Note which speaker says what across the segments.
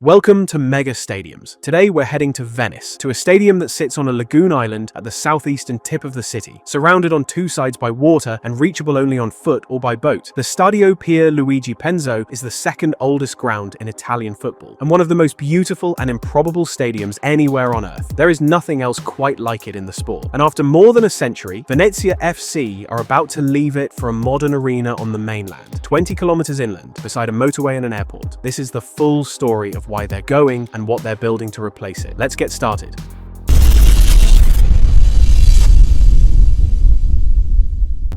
Speaker 1: Welcome to Mega Stadiums. Today we're heading to Venice, to a stadium that sits on a lagoon island at the southeastern tip of the city, surrounded on two sides by water and reachable only on foot or by boat. The Stadio Pier Luigi Penzo is the second oldest ground in Italian football, and one of the most beautiful and improbable stadiums anywhere on earth. There is nothing else quite like it in the sport. And after more than a century, Venezia FC are about to leave it for a modern arena on the mainland, 20 kilometers inland, beside a motorway and an airport. This is the full story of why they're going and what they're building to replace it. Let's get started.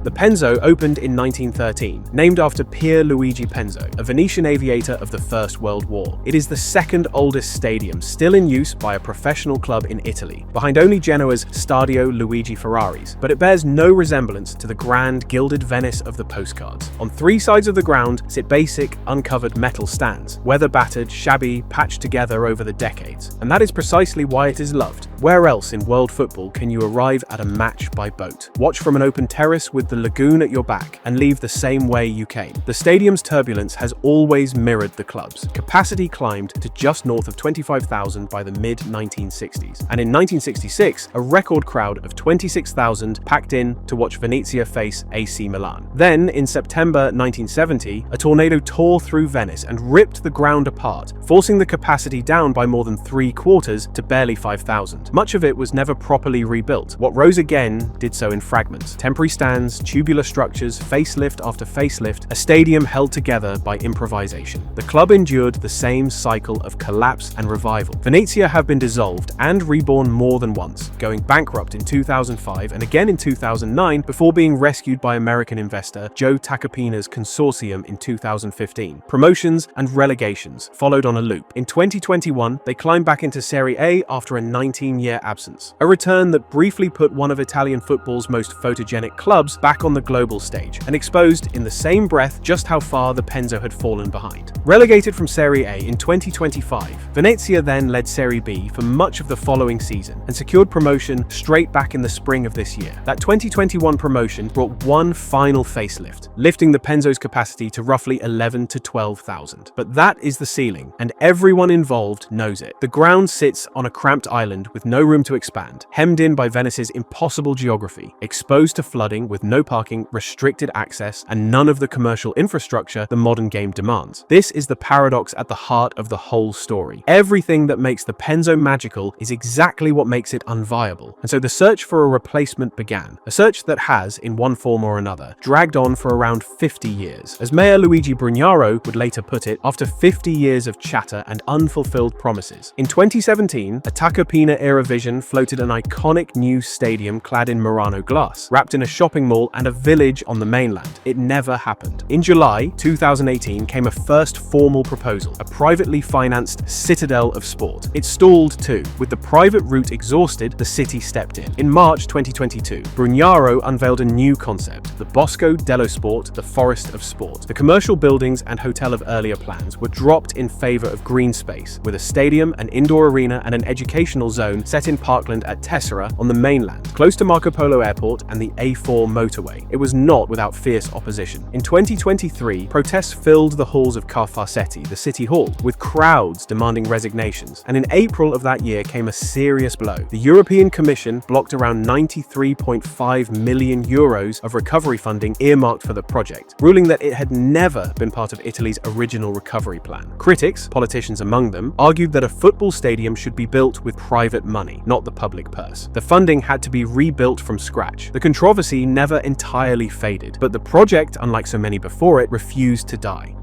Speaker 1: The Penzo opened in 1913, named after Pier Luigi Penzo, a Venetian aviator of the First World War. It is the second oldest stadium still in use by a professional club in Italy, behind only Genoa's Stadio Luigi Ferraris, but it bears no resemblance to the grand gilded Venice of the postcards. On three sides of the ground sit basic, uncovered metal stands, weather-battered, shabby, patched together over the decades. And that is precisely why it is loved. Where else in world football can you arrive at a match by boat, watch from an open terrace with the lagoon at your back, and leave the same way you came? The stadium's turbulence has always mirrored the club's. Capacity climbed to just north of 25,000 by the mid-1960s, and in 1966, a record crowd of 26,000 packed in to watch Venezia face AC Milan. Then, in September 1970, a tornado tore through Venice and ripped the ground apart, forcing the capacity down by more than 3/4 to barely 5,000. Much of it was never properly rebuilt. What rose again did so in fragments. Temporary stands, tubular structures, facelift after facelift, a stadium held together by improvisation. The club endured the same cycle of collapse and revival. Venezia have been dissolved and reborn more than once, going bankrupt in 2005 and again in 2009 before being rescued by American investor Joe Tacopina's consortium in 2015. Promotions and relegations followed on a loop. In 2021, they climbed back into Serie A after a 19-year absence, a return that briefly put one of Italian football's most photogenic clubs back on the global stage, and exposed in the same breath just how far the Penzo had fallen behind. Relegated from Serie A in 2025, Venezia then led Serie B for much of the following season and secured promotion straight back in the spring of this year. That 2021 promotion brought one final facelift, lifting the Penzo's capacity to roughly 11 to 12,000. But that is the ceiling, and everyone involved knows it. The ground sits on a cramped island with no room to expand, hemmed in by Venice's impossible geography, exposed to flooding with no parking, restricted access, and none of the commercial infrastructure the modern game demands. This is the paradox at the heart of the whole story. Everything that makes the Penzo magical is exactly what makes it unviable. And so the search for a replacement began, a search that has, in one form or another, dragged on for around 50 years. As Mayor Luigi Brugnaro would later put it, after 50 years of chatter and unfulfilled promises. In 2017, a Tacopina-era vision floated an iconic new stadium clad in Murano glass, wrapped in a shopping mall and a village on the mainland. It never happened. In July 2018 came a first formal proposal, a privately financed citadel of sport. It stalled too. With the private route exhausted, the city stepped in. In March 2022, Brugnaro unveiled a new concept, the Bosco dello Sport, the Forest of Sport. The commercial buildings and hotel of earlier plans were dropped in favor of green space, with a stadium, an indoor arena, and an educational zone set in parkland at Tessera on the mainland, close to Marco Polo Airport and the A4 motorway. It was not without fierce opposition. In 2023, protests filled the halls of Ca' Fawcetti, the city hall, with crowds demanding resignations. And in April of that year came a serious blow. The European Commission blocked around 93.5 million euros of recovery funding earmarked for the project, ruling that it had never been part of Italy's original recovery plan. Critics, politicians among them, argued that a football stadium should be built with private money, not the public purse. The funding had to be rebuilt from scratch. The controversy never entirely faded, but the project, unlike so many before it, refused to die.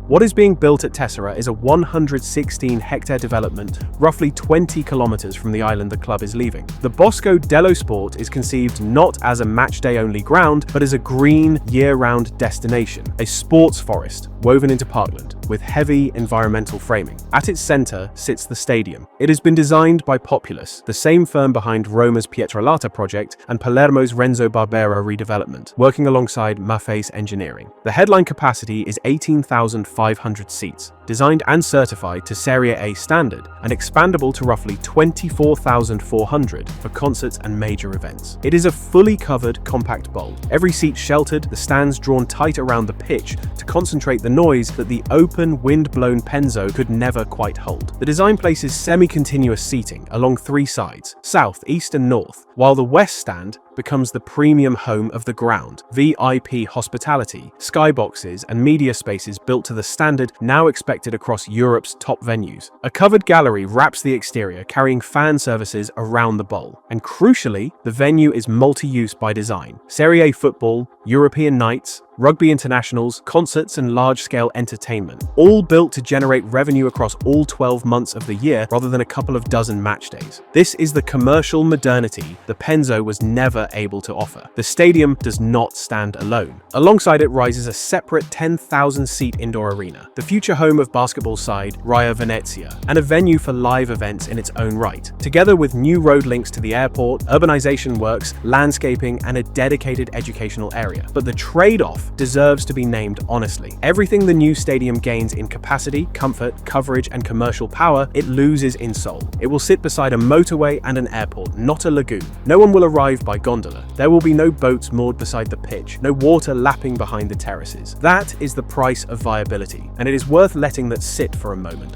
Speaker 1: What is being built at Tessera is a 116-hectare development, roughly 20 kilometers from the island the club is leaving. The Bosco dello Sport is conceived not as a match-day-only ground, but as a green, year-round destination, a sports forest woven into parkland, with heavy environmental framing. At its center sits the stadium. It has been designed by Populous, the same firm behind Roma's Pietralata project and Palermo's Renzo Barbera redevelopment, working alongside Maffei's engineering. The headline capacity is 18,500 seats, designed and certified to Serie A standard and expandable to roughly 24,400 for concerts and major events. It is a fully covered compact bowl, every seat sheltered, the stands drawn tight around the pitch to concentrate the noise that the open open, wind-blown Penzo could never quite hold. The design places semi-continuous seating along three sides, south, east and north, while the west stand becomes the premium home of the ground. VIP hospitality, skyboxes and media spaces built to the standard now expected across Europe's top venues. A covered gallery wraps the exterior, carrying fan services around the bowl. And crucially, the venue is multi-use by design. Serie A football, European nights, rugby internationals, concerts and large-scale entertainment, all built to generate revenue across all 12 months of the year rather than a couple of dozen match days. This is the commercial modernity the Penzo was never able to offer. The stadium does not stand alone. Alongside it rises a separate 10,000-seat indoor arena, the future home of basketball side Ria Venezia, and a venue for live events in its own right. Together with new road links to the airport, urbanization works, landscaping, and a dedicated educational area. But the trade-off deserves to be named honestly. Everything the new stadium gains in capacity, comfort, coverage, and commercial power, it loses in soul. It will sit beside a motorway and an airport, not a lagoon. No one will arrive by gondola. There will be no boats moored beside the pitch, no water lapping behind the terraces. That is the price of viability, and it is worth letting that sit for a moment.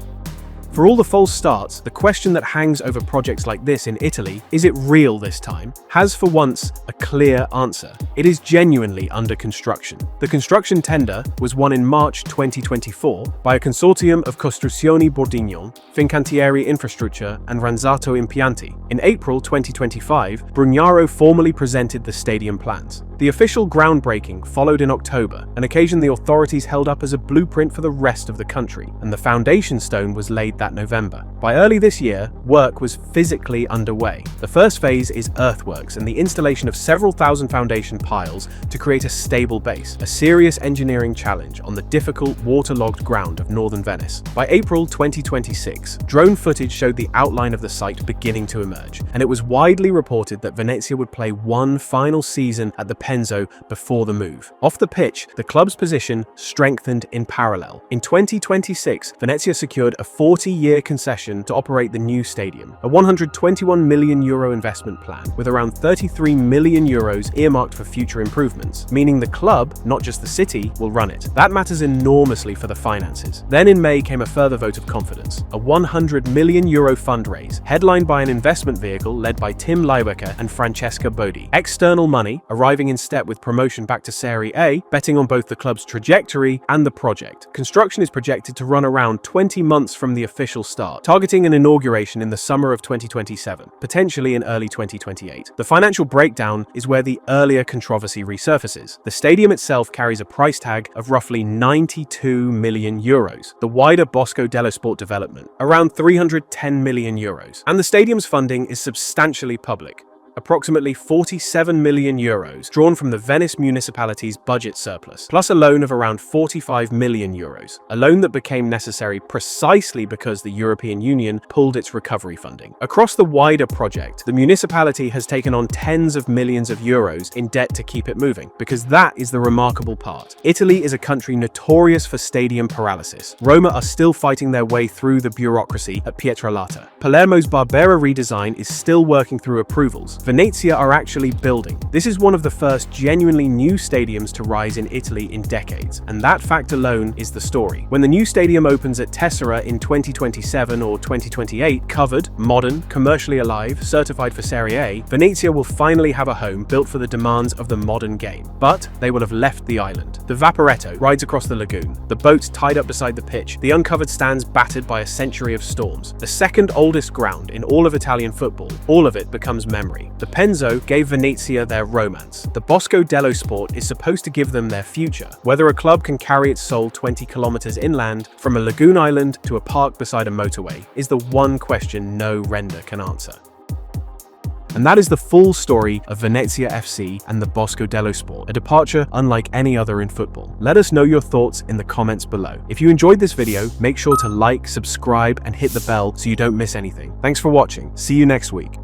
Speaker 1: For all the false starts, the question that hangs over projects like this in Italy, is it real this time, has for once a clear answer. It is genuinely under construction. The construction tender was won in March 2024 by a consortium of Costruzioni Bordignon, Fincantieri Infrastructure and Ranzato Impianti. In April 2025, Brugnaro formally presented the stadium plans. The official groundbreaking followed in October, an occasion the authorities held up as a blueprint for the rest of the country, and the foundation stone was laid that November. By early this year, work was physically underway. The first phase is earthworks and the installation of several thousand foundation piles to create a stable base, a serious engineering challenge on the difficult, waterlogged ground of northern Venice. By April 2026, drone footage showed the outline of the site beginning to emerge, and it was widely reported that Venezia would play one final season at the Penzo before the move. Off the pitch, the club's position strengthened in parallel. In 2026, Venezia secured a 40-year concession to operate the new stadium, a €121 million investment plan, with around €33 million earmarked for future improvements, meaning the club, not just the city, will run it. That matters enormously for the finances. Then in May came a further vote of confidence, a €100 million fundraise, headlined by an investment vehicle led by Tim Leibecker and Francesca Bodi. External money, arriving in step with promotion back to Serie A, betting on both the club's trajectory and the project. Construction is projected to run around 20 months from the official start, targeting an inauguration in the summer of 2027, potentially in early 2028. The financial breakdown is where the earlier controversy resurfaces. The stadium itself carries a price tag of roughly €92 million. The wider Bosco dello Sport development, around €310 million. And the stadium's funding is substantially public. Approximately €47 million drawn from the Venice municipality's budget surplus, plus a loan of around €45 million, a loan that became necessary precisely because the European Union pulled its recovery funding. Across the wider project, the municipality has taken on tens of millions of euros in debt to keep it moving, because that is the remarkable part. Italy is a country notorious for stadium paralysis. Roma are still fighting their way through the bureaucracy at Pietralata. Palermo's Barbera redesign is still working through approvals. Venezia are actually building. This is one of the first genuinely new stadiums to rise in Italy in decades, and that fact alone is the story. When the new stadium opens at Tessera in 2027 or 2028, covered, modern, commercially alive, certified for Serie A, Venezia will finally have a home built for the demands of the modern game. But they will have left the island. The Vaporetto rides across the lagoon, the boats tied up beside the pitch, the uncovered stands battered by a century of storms. The second oldest ground in all of Italian football, all of it becomes memory. The Penzo gave Venezia their romance. The Bosco dello Sport is supposed to give them their future. Whether a club can carry its soul 20 kilometers inland, from a lagoon island to a park beside a motorway, is the one question no render can answer. And that is the full story of Venezia FC and the Bosco dello Sport, a departure unlike any other in football. Let us know your thoughts in the comments below. If you enjoyed this video, make sure to like, subscribe, and hit the bell so you don't miss anything. Thanks for watching. See you next week.